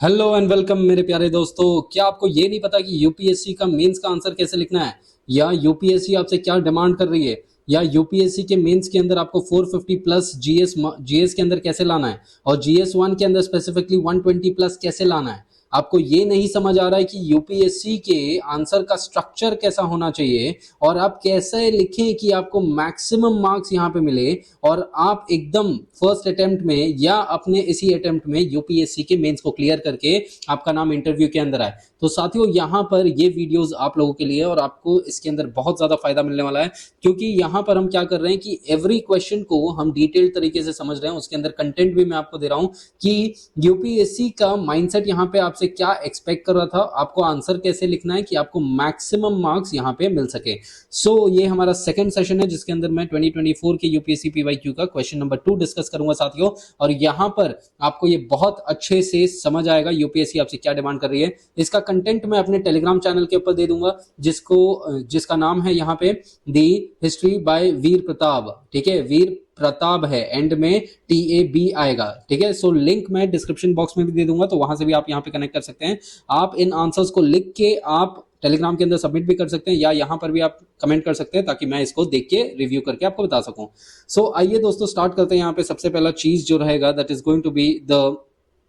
Hello and welcome मेरे प्यारे दोस्तों। क्या आपको ये नहीं पता कि यूपीएससी का मेंस का आंसर कैसे लिखना है, या यूपीएससी आपसे क्या डिमांड कर रही है, या यूपीएससी के मेंस के अंदर आपको 450 प्लस जीएस के अंदर कैसे लाना है, और जीएस 1 के अंदर स्पेसिफिकली 120 प्लस कैसे लाना है। आपको ये नहीं समझ आ रहा है कि यूपीएससी के आंसर का स्ट्रक्चर कैसा होना चाहिए और आप कैसे लिखें कि आपको मैक्सिमम मार्क्स यहाँ पे मिले और आप एकदम फर्स्ट अटेम्प्ट में या अपने इसी अटेम्प्ट में यूपीएससी के मेंस को क्लियर करके आपका नाम इंटरव्यू के अंदर आए। तो साथियों, यहाँ पर ये वीडियोस आप लोगों के लिए और आपको इसके अंदर बहुत ज्यादा फायदा मिलने वाला है, क्योंकि यहाँ पर हम क्या कर रहे हैं कि एवरी क्वेश्चन को हम डिटेल तरीके से समझ रहे हैं। उसके अंदर कंटेंट भी मैं आपको दे रहा हूं कि यूपीएससी का माइंडसेट यहाँ पे आपसे क्या एक्सपेक्ट कर रहा था, आपको आंसर कैसे लिखना है कि आपको मैक्सिमम मार्क्स यहाँ पे मिल सके। ये हमारा सेकंड सेशन है जिसके अंदर मैं 2024 के यूपीएससी पीवाईक्यू का क्वेश्चन नंबर 2 डिस्कस करूंगा साथियों। और यहाँ पर आपको ये बहुत अच्छे से समझ आएगा यूपीएससी आपसे क्या डिमांड कर रही है। इसका कंटेंट मैं अपने टेलीग्राम चैनल के ऊपर दे दूंगा, जिसका नाम है यहाँ पे दी हिस्ट्री बाय वीर प्रताप। ठीक है, वीर प्रताप है, एंड में TAB आएगा। ठीक है, लिंक मैं डिस्क्रिप्शन बॉक्स में भी दे दूंगा, तो वहां से भी आप यहाँ पे कनेक्ट कर सकते हैं। आप इन आंसर्स को लिख के आप टेलीग्राम के अंदर सबमिट भी कर सकते हैं, या यहाँ पर भी आप कमेंट कर सकते हैं ताकि मैं इसको देख के रिव्यू करके आपको बता सकूं। आइए दोस्तों स्टार्ट करते हैं। यहाँ पे सबसे पहला चीज जो रहेगा that is going to be the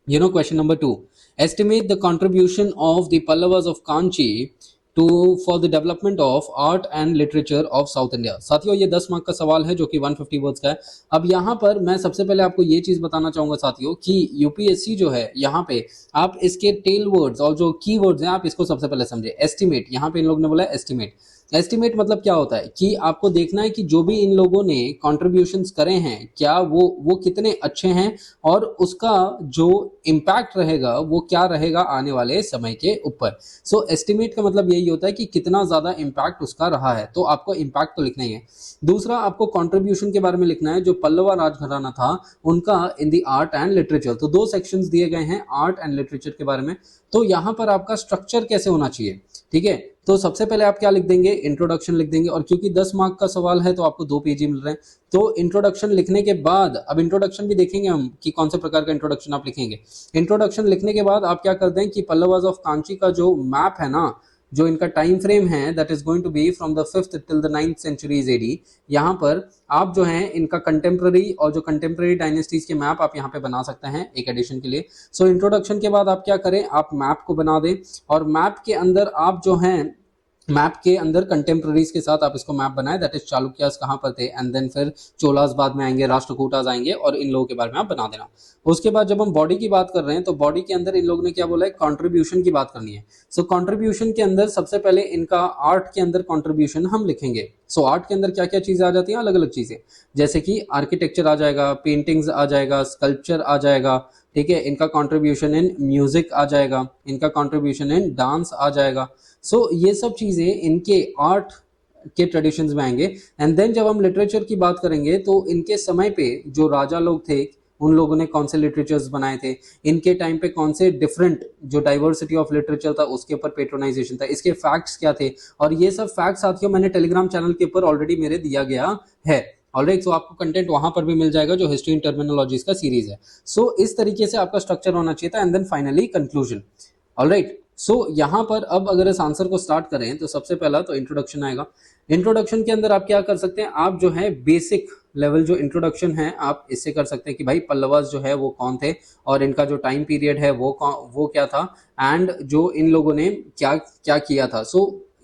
question number 2। Estimate the contribution of the Pallavas of Kanchi for the development of art and literature of South India. साथियों, ये 10 मार्क का सवाल है जो कि 150 वर्ड्स का है। अब यहाँ पर मैं सबसे पहले आपको ये चीज बताना चाहूंगा साथियों कि यूपीएससी जो है यहाँ पे आप इसके टेल वर्ड्स और जो की वर्ड्स हैं आप इसको सबसे पहले समझे। एस्टिमेट, यहाँ पे इन लोगों ने बोला एस्टिमेट। एस्टिमेट मतलब क्या होता है कि आपको देखना है कि जो भी इन लोगों ने कॉन्ट्रीब्यूशंस करे हैं क्या वो कितने अच्छे हैं और उसका जो इम्पैक्ट रहेगा वो क्या रहेगा आने वाले समय के ऊपर। एस्टिमेट का मतलब यही होता है कि कितना ज्यादा इम्पैक्ट उसका रहा है, तो आपको इम्पैक्ट तो लिखना ही है। दूसरा, आपको कॉन्ट्रीब्यूशन के बारे में लिखना है जो पल्लवा राजघराना था उनका इन दी आर्ट एंड लिटरेचर। तो 2 सेक्शंस दिए गए हैं आर्ट एंड लिटरेचर के बारे में। तो यहाँ पर आपका स्ट्रक्चर कैसे होना चाहिए, ठीक है। तो सबसे पहले आप क्या लिख देंगे, इंट्रोडक्शन लिख देंगे। और क्योंकि 10 मार्क का सवाल है तो आपको 2 पेज ही मिल रहे हैं। तो इंट्रोडक्शन लिखने के बाद, अब इंट्रोडक्शन भी देखेंगे हम कि कौन से प्रकार का इंट्रोडक्शन आप लिखेंगे। इंट्रोडक्शन लिखने के बाद आप क्या कर दें कि पल्लवास ऑफ कांची का जो मैप है ना, जो इनका टाइम फ्रेम है that is going to be from the 5th till the 9th centuries AD. यहाँ पर आप जो है इनका कंटेम्प्रेरी और जो कंटेम्प्रेरी डायनेस्टीज के मैप आप यहाँ पे बना सकते हैं एक एडिशन के लिए। इंट्रोडक्शन के बाद आप क्या करें, आप मैप को बना दें और मैप के अंदर आप जो है मैप के अंदर कंटेम्प्रेरीज के साथ आप इसको मैप बनाए, दैट इज चालुक्यास कहाँ पर थे, एंड देन फिर चोलास बाद में आएंगे, राष्ट्रकूटास आएंगे, और इन लोगों के बारे में आप बना देना। उसके बाद जब हम बॉडी की बात कर रहे हैं तो बॉडी के अंदर इन लोगों ने क्या बोला है, कंट्रीब्यूशन की बात करनी है। कंट्रीब्यूशन के अंदर सबसे पहले इनका आर्ट के अंदर कंट्रीब्यूशन हम लिखेंगे। आर्ट के अंदर क्या क्या चीजें आ जाती हैं, अलग अलग चीजें, जैसे कि आर्किटेक्चर आ जाएगा, पेंटिंग्स आ जाएगा, स्कल्पचर आ जाएगा, ठीक है। इनका कंट्रीब्यूशन इन म्यूजिक आ जाएगा, इनका कंट्रीब्यूशन इन डांस आ जाएगा। ये सब चीजें इनके आर्ट के ट्रेडिशंस में आएंगे। एंड देन जब हम लिटरेचर की बात करेंगे तो इनके समय पे जो राजा लोग थे उन लोगों ने कौन से लिटरेचर्स बनाए थे, इनके टाइम पे कौन से डिफरेंट जो डाइवर्सिटी ऑफ लिटरेचर था उसके ऊपर पेट्रोनाइजेशन था, इसके फैक्ट्स क्या थे। और ये सब फैक्ट्स साथियों मैंने टेलीग्राम चैनल के ऊपर ऑलरेडी मेरे दिया गया है। ऑलराइट, आपको कंटेंट वहां पर भी मिल जाएगा जो हिस्ट्री एंड टर्मिनोलॉजीज का सीरीज है। इस तरीके से आपका स्ट्रक्चर होना चाहिए था, and then finally conclusion. Alright, यहाँ पर अब अगर इस आंसर को स्टार्ट करें तो सबसे पहला तो इंट्रोडक्शन आएगा। इंट्रोडक्शन के अंदर आप क्या कर सकते हैं, आप जो है बेसिक लेवल जो इंट्रोडक्शन है आप इससे कर सकते हैं कि भाई पल्लवास जो है वो कौन थे और इनका जो टाइम पीरियड है वो क्या था, एंड जो इन लोगों ने क्या क्या किया था।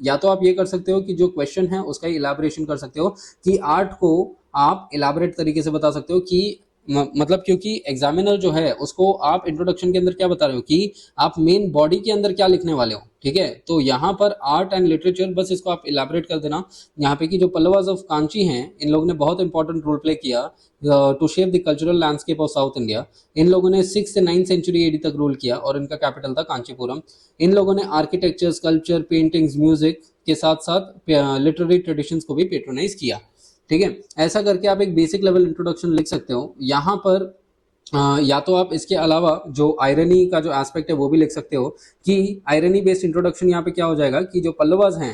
या तो आप ये कर सकते हो कि जो क्वेश्चन है उसका इलैबोरेशन कर सकते हो कि आर्ट को आप इलैबोरेट तरीके से बता सकते हो कि मतलब क्योंकि एग्जामिनर जो है उसको आप इंट्रोडक्शन के अंदर क्या बता रहे हो कि आप मेन बॉडी के अंदर क्या लिखने वाले हो, ठीक है। तो यहाँ पर आर्ट एंड लिटरेचर बस इसको आप इलैबोरेट कर देना। यहाँ पे कि जो पल्लवास ऑफ कांची हैं इन लोगों ने बहुत इंपॉर्टेंट रोल प्ले किया to shape the cultural landscape of South India. इन लोगों ने 6th से 9th सेंचुरी एडी तक रूल किया और इनका कैपिटल था कांचीपुरम। इन लोगों ने आर्किटेक्चर, स्कल्पचर, पेंटिंग्स, म्यूजिक के साथ साथ लिटरेरी ट्रेडिशंस को भी पेट्रोनाइज किया, ठीक है। ऐसा करके आप एक बेसिक लेवल इंट्रोडक्शन लिख सकते हो। यहाँ पर या तो आप इसके अलावा जो आयरनी का जो एस्पेक्ट है वो भी लिख सकते हो कि आयरनी बेस्ड इंट्रोडक्शन यहाँ पे क्या हो जाएगा कि जो पल्लवास हैं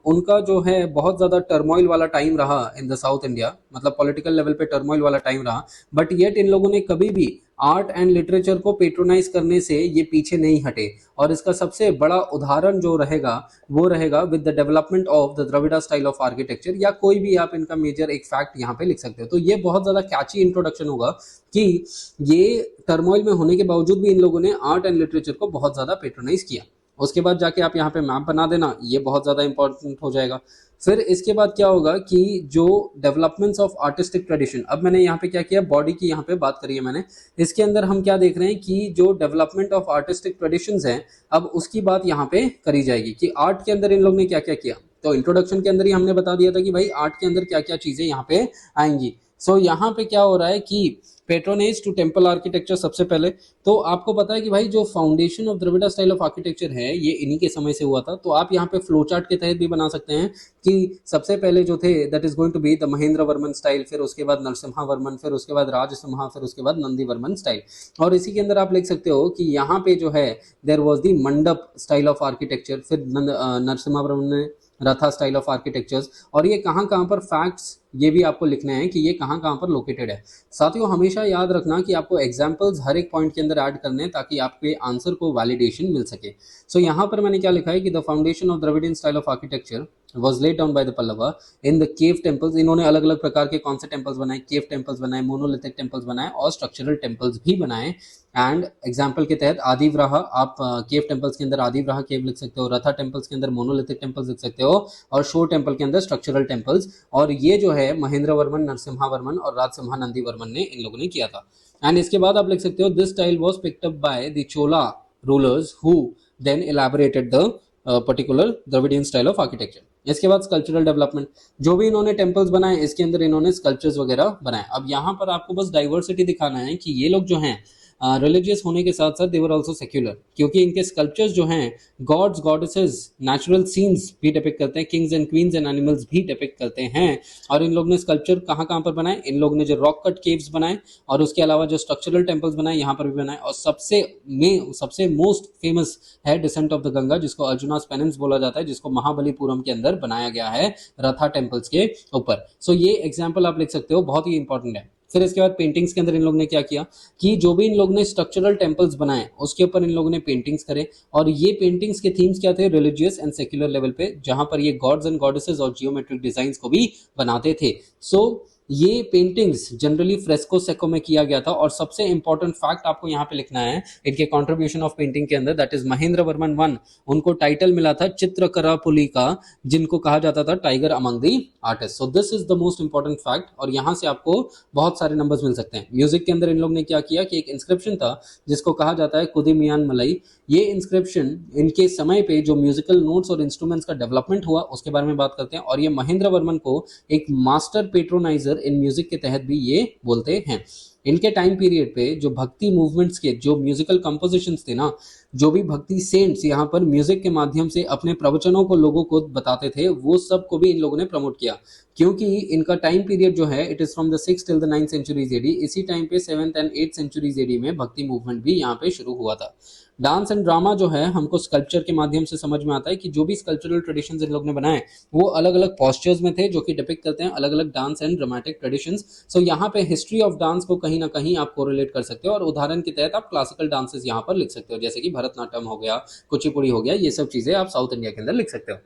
उनका जो है बहुत ज्यादा टर्मोइल वाला टाइम रहा इन द साउथ इंडिया, मतलब पॉलिटिकल लेवल पे टर्मोइल वाला टाइम रहा, बट येट इन लोगों ने कभी भी आर्ट एंड लिटरेचर को पेट्रोनाइज करने से ये पीछे नहीं हटे। और इसका सबसे बड़ा उदाहरण जो रहेगा वो रहेगा with the development of the Dravida style of architecture, या कोई भी आप इनका मेजर एक फैक्ट यहाँ पे लिख सकते हो। तो ये बहुत ज्यादा कैची इंट्रोडक्शन होगा कि ये टर्मोइल में होने के बावजूद भी इन लोगों ने आर्ट एंड लिटरेचर को बहुत ज्यादा पेट्रोनाइज किया। उसके बाद जाके आप यहाँ पे मैप बना देना, ये बहुत ज्यादा इंपॉर्टेंट हो जाएगा। फिर इसके बाद क्या होगा कि जो डेवलपमेंट्स ऑफ आर्टिस्टिक ट्रेडिशन, अब मैंने यहाँ पे क्या किया, बॉडी की यहाँ पे बात करी है मैंने, इसके अंदर हम क्या देख रहे हैं कि जो डेवलपमेंट ऑफ आर्टिस्टिक ट्रेडिशंस हैं, अब उसकी बात यहाँ पे करी जाएगी कि आर्ट के अंदर इन लोग ने क्या क्या किया। तो इंट्रोडक्शन के अंदर ही हमने बता दिया था कि भाई आर्ट के अंदर क्या क्या चीजें यहाँ पे आएंगी। सो यहाँ पे क्या हो रहा है कि पेट्रोनेज टू टेम्पल आर्किटेक्चर, सबसे पहले तो आपको पता है कि भाई जो foundation of Dravida style of architecture है ये इन्हीं के समय से हुआ था। तो आप यहाँ पे फ्लो चार्ट के तहत भी बना सकते हैं कि सबसे पहले जो थे that is going to be the Mahendra Varman style, फिर उसके बाद नरसिम्हा वर्मन, फिर उसके बाद राजसिम्हा, फिर उसके बाद नंदी वर्मन स्टाइल। और इसी के अंदर आप लिख सकते हो कि यहाँ पे जो है देयर वाज द मंडप स्टाइल ऑफ आर्किटेक्चर, फिर नरसिम्हा वर्मन ने रथा स्टाइल ऑफ आर्किटेक्चर्स। और ये कहाँ कहाँ पर फैक्ट्स ये भी आपको लिखने हैं कि ये कहाँ कहाँ पर लोकेटेड है। साथियों हमेशा याद रखना कि आपको एग्जांपल्स हर एक पॉइंट के अंदर ऐड करने हैं ताकि आपके आंसर को वैलिडेशन मिल सके। सो यहाँ पर मैंने क्या लिखा है कि the foundation of Dravidian style of architecture was laid down by the Pallava in the cave temples। इन्होंने अलग अलग प्रकार के कौन से टेम्पल्स बनाए, केव टेम्पल्स बनाए, मोनोलिथिक टेम्पल्स बनाए और स्ट्रक्चरल टेम्पल्स भी बनाए। एंड एग्जाम्पल के तहत आदिव्राहा, आप केव टेम्पल्स के अंदर आदिव्राहा केव लिख सकते हो, रथा टेम्पल्स के अंदर मोनोलिथिक टेम्पल्स लिख सकते हो और शोर टेम्पल के अंदर स्ट्रक्चरल टेम्पल्स। और ये जो है महेंद्र वर्मन, नरसिम्हा वर्मन और राजसिम्हा नंदी वर्मन ने इन लोगों ने किया था। एंड इसके बाद आप लिख सकते हो this style was picked up by the Chola rulers who then elaborated the particular Dravidian style of architecture. इसके बाद स्कल्पचरल डेवलपमेंट, जो भी इन्होंने टेम्पल्स बनाए इसके अंदर इन्होंने स्कल्पचर्स वगैरह बनाए। अब यहाँ पर आपको बस डाइवर्सिटी दिखाना है कि ये लोग जो हैं रिलीजियस होने के साथ साथ दे वर आल्सो सेक्युलर, क्योंकि इनके स्कल्पचर्स जो हैं गॉड्स, गॉडेसेस, नेचुरल सीन्स भी डिपिक्ट करते हैं, Kings and queen's and animals भी डिपिक्ट करते हैं। और इन लोग ने स्कल्पचर कहाँ कहाँ पर बनाए, इन लोग ने जो रॉक कट केव्स बनाए और उसके अलावा जो स्ट्रक्चरल टेम्पल्स बनाए यहाँ पर भी बनाए। और सबसे मोस्ट फेमस है डिसेंट ऑफ द गंगा, जिसको अर्जुनास पेनेंस बोला जाता है, जिसको महाबलीपुरम के अंदर बनाया गया है रथा टेम्पल्स के ऊपर। सो ये एग्जाम्पल आप लिख सकते हो, बहुत ही इंपॉर्टेंट है। फिर इसके बाद पेंटिंग्स के अंदर इन लोग ने क्या किया कि जो भी इन लोग ने स्ट्रक्चरल टेम्पल्स बनाए उसके ऊपर इन लोगों ने पेंटिंग्स करे। और ये पेंटिंग्स के थीम्स क्या थे, रिलीजियस एंड सेक्युलर लेवल पे, जहां पर ये गॉड्स एंड गॉडेसेस और जियोमेट्रिक डिजाइंस को भी बनाते थे। सो ये पेंटिंग्स जनरली फ्रेस्को सेको में किया गया था। और सबसे इंपॉर्टेंट फैक्ट आपको यहाँ पे लिखना है इनके कंट्रीब्यूशन ऑफ पेंटिंग के अंदर, that is Mahendra Varman one, उनको टाइटल मिला था चित्रकरा पुली का, जिनको कहा जाता था tiger among the artist. So this is the most important fact. और यहाँ से आपको बहुत सारे नंबर्स मिल सकते हैं। म्यूजिक के अंदर इन लोग ने क्या किया कि एक इंस्क्रिप्शन था जिसको कहा जाता है कुदिमियान मलई। ये इंस्क्रिप्शन इनके समय पे जो म्यूजिकल नोट्स और इंस्ट्रूमेंट्स का डेवलपमेंट हुआ उसके बारे में बात करते हैं। और ये महेंद्र वर्मन को एक मास्टर पेट्रोनाइजर इन म्यूजिक के तहत भी ये बोलते हैं। इनके टाइम पीरियड पे जो भक्ति मूवमेंट्स के जो म्यूजिकल कंपोजिशंस थे ना, जो भी भक्ति सेंट्स यहाँ पर म्यूजिक के माध्यम से अपने प्रवचनों को लोगों को बताते थे, वो सब को भी इन लोगों ने प्रमोट किया। क्योंकि इनका टाइम पीरियड जो है it is from the 6th till the 9th centuries AD। इसी टाइम पे 7th and 8th centuries AD में भक्ति मूवमेंट भी यहाँ पे शुरू हुआ था। डांस एंड ड्रामा जो है हमको स्कल्पचर के माध्यम से समझ में आता है कि जो भी स्कल्पचरल ट्रेडिशंस इन लोग ने बनाए वो अलग अलग पॉस्चर्स में थे जो कि डिपिक्ट करते हैं अलग अलग डांस एंड ड्रामेटिक ट्रेडिशंस। सो यहाँ पे हिस्ट्री ऑफ डांस को कहीं ना कहीं आप कोरिलेट कर सकते हो और उदाहरण के तहत आप क्लासिकल डांसेस यहाँ पर लिख सकते हो, जैसे कि भरतनाट्यम हो गया, कुचिपुड़ी हो गया, ये सब चीजें आप साउथ इंडिया के अंदर लिख सकते हो।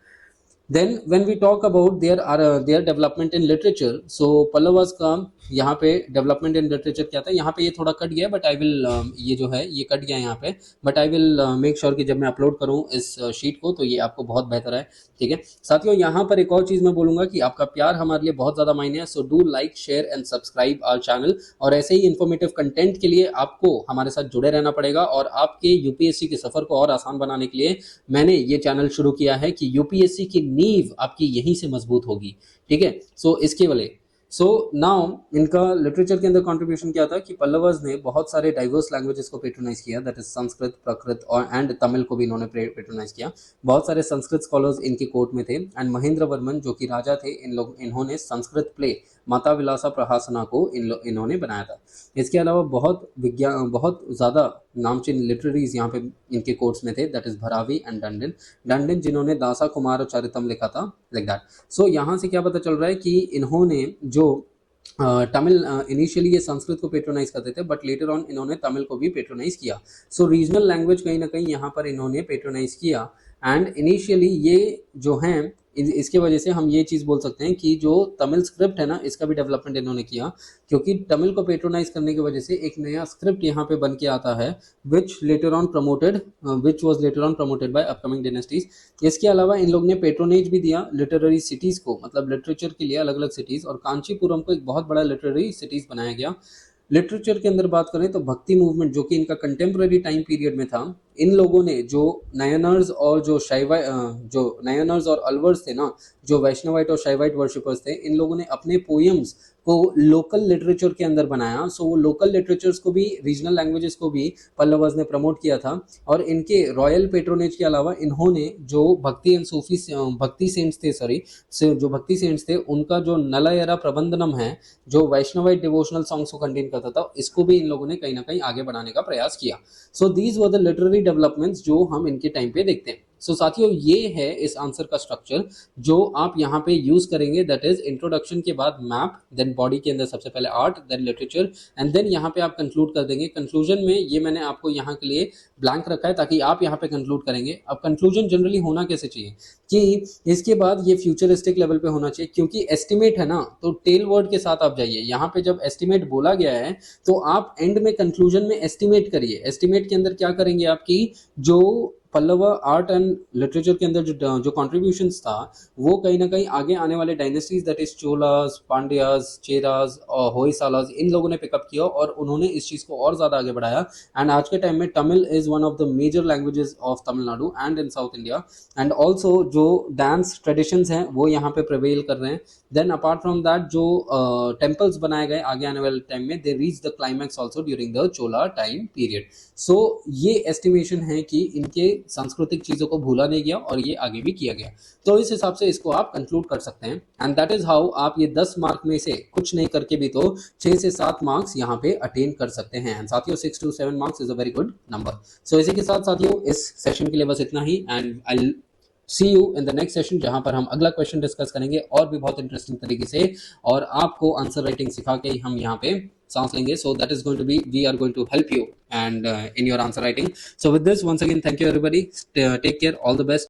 Then when we talk about their development in literature, so Pallavas का यहाँ पे डेवलपमेंट इन लिटरेचर क्या था, यहाँ पे ये थोड़ा कट गया बट आई विल ये जो है ये कट गया यहाँ पे, but I will make sure कि जब मैं अपलोड करूँ इस शीट को तो ये आपको बहुत बेहतर है। ठीक है साथियों, यहाँ पर एक और चीज मैं बोलूंगा कि आपका प्यार हमारे लिए बहुत ज्यादा मायने है। So do like, share and subscribe our channel. और ऐसे ही इन्फॉर्मेटिव कंटेंट के लिए आपको हमारे साथ जुड़े रहना पड़ेगा। और आपके यूपीएससी के सफर को और आसान बनाने के लिए मैंने ये चैनल शुरू किया है कि यूपीएससी की नींव आपकी यहीं से मजबूत होगी। ठीक है, सो इसके वाले सो नाउ इनका लिटरेचर के अंदर कंट्रीब्यूशन क्या था कि पल्लवास ने बहुत सारे डाइवर्स लैंग्वेजेस को पेट्रोनाइज किया, दैट इज संस्कृत, प्राकृत और एंड तमिल को भी इन्होंने पेट्रोनाइज किया। बहुत सारे संस्कृत स्कॉलर्स इनके कोर्ट में थे। एंड महेंद्र वर्मन जो कि राजा थे, इन्होंने संस्कृत प्ले माता विलासा प्रहासना को इन्होंने बनाया था। इसके अलावा बहुत ज़्यादा नामचीन लिटरेरीज यहाँ पे इनके कोर्ट्स में थे, दैट इज भरावी एंड डंडन जिन्होंने दासा कुमार चरितम लिखा था, लाइक दैट। सो यहाँ से क्या पता चल रहा है कि इन्होंने जो तमिल इनिशियली ये संस्कृत को पेट्रोनाइज करते थे, बट लेटर ऑन इन्होंने तमिल को भी पेट्रोनाइज किया। सो रीजनल लैंग्वेज कहीं ना कहीं यहाँ पर इन्होंने पेट्रोनाइज किया। एंड इनिशियली ये जो हैं इसके वजह से हम ये चीज़ बोल सकते हैं कि जो तमिल स्क्रिप्ट है ना, इसका भी डेवलपमेंट इन्होंने किया, क्योंकि तमिल को पेट्रोनाइज करने की वजह से एक नया स्क्रिप्ट यहाँ पे बन के आता है, which was later on promoted by upcoming dynasties. इसके अलावा इन लोग ने पेट्रोनेज भी दिया लिटरेरी सिटीज़ को, मतलब लिटरेचर के लिए अलग अलग सिटीज़, और कांचीपुरम को एक बहुत बड़ा लिटरेरी सिटीज़ बनाया गया। लिटरेचर के अंदर बात करें तो भक्ति मूवमेंट जो कि इनका कंटेम्प्रेरी टाइम पीरियड में था, इन लोगों ने जो नायनर्स और जो नायनर्स और अलवर्स थे ना, जो वैष्णवाइट और शैवाइट वर्शिपर्स थे, इन लोगों ने अपने पोएम्स को लोकल लिटरेचर के अंदर बनाया। सो वो लोकल लिटरेचर्स को भी, रीजनल लैंग्वेजेस को भी पल्लवर्स ने प्रमोट किया था। और इनके रॉयल पेट्रोनेज के अलावा इन्होंने जो भक्ति सेंट्स थे उनका जो नलायरा प्रबंधनम है, जो वैष्णवाइट डिवोशनल सॉन्ग्स को कंटेन करता था, इसको भी इन लोगों ने कहीं ना कहीं आगे बढ़ाने का प्रयास किया। So these were the literary developments जो हम इनके टाइम पे देखते हैं। सो साथियों, ये है इस आंसर का स्ट्रक्चर जो आप यहाँ पे यूज करेंगे। दैट इज इंट्रोडक्शन के बाद मैप, देन बॉडी के अंदर सबसे पहले art, then literature, and then यहाँ पे आप कंक्लूड कर देंगे। कंक्लूजन में ये मैंने आपको यहाँ के लिए ब्लैंक रखा है ताकि आप यहाँ पे कंक्लूड करेंगे। अब कंक्लूजन जनरली होना कैसे चाहिए कि इसके बाद ये फ्यूचरिस्टिक लेवल पे होना चाहिए, क्योंकि एस्टिमेट है ना, तो टेल वर्ड के साथ आप जाइए। यहाँ पे जब एस्टिमेट बोला गया है तो आप एंड में कंक्लूजन में एस्टिमेट करिए। एस्टिमेट के अंदर क्या करेंगे, आपकी जो पल्लवा आर्ट एंड लिटरेचर के अंदर जो कॉन्ट्रीब्यूशंस था, वो कहीं ना कहीं आगे आने वाले dynasties, that is Cholas, Pandyas, Cheras और होयसालास, इन लोगों ने पिकअप किया और उन्होंने इस चीज़ को और ज़्यादा आगे बढ़ाया। एंड आज के टाइम में Tamil is one of the major languages of Tamil Nadu and in South India. And also जो डांस ट्रेडिशंस हैं वो यहाँ पे प्रिवेल कर रहे हैं। देन अपार्ट फ्रॉम दैट जो टेम्पल्स बनाए गए आगे आने वाले टाइम में, they reach the climax also during the Chola time period. So ये एस्टिमेशन है कि इनके सांस्कृतिक चीज़ों को भूला नहीं गया और ये आगे भी किया गया। तो इस हिसाब से इसको आप कंक्लूड कर सकते हैं। एंड दैट इज हाउ आप ये 10 मार्क में से कुछ नहीं करके भी तो 6 से 7 मार्क्स यहाँ पे अटेन कर सकते हैं। एंड साथियों, 6 to 7 marks is a very good number. So इसी के साथ साथियों, इस सेशन के लिए बस इतना ही, and I see you in the next session, जहां पर हम अगला क्वेश्चन डिस्कस करेंगे और भी बहुत इंटरेस्टिंग तरीके से, और आपको आंसर राइटिंग सिखा के हम यहाँ पे सांस लेंगे। So that is going to be, we are going to help you and in your answer writing. So with this, once again, thank you everybody. Take care, all the best.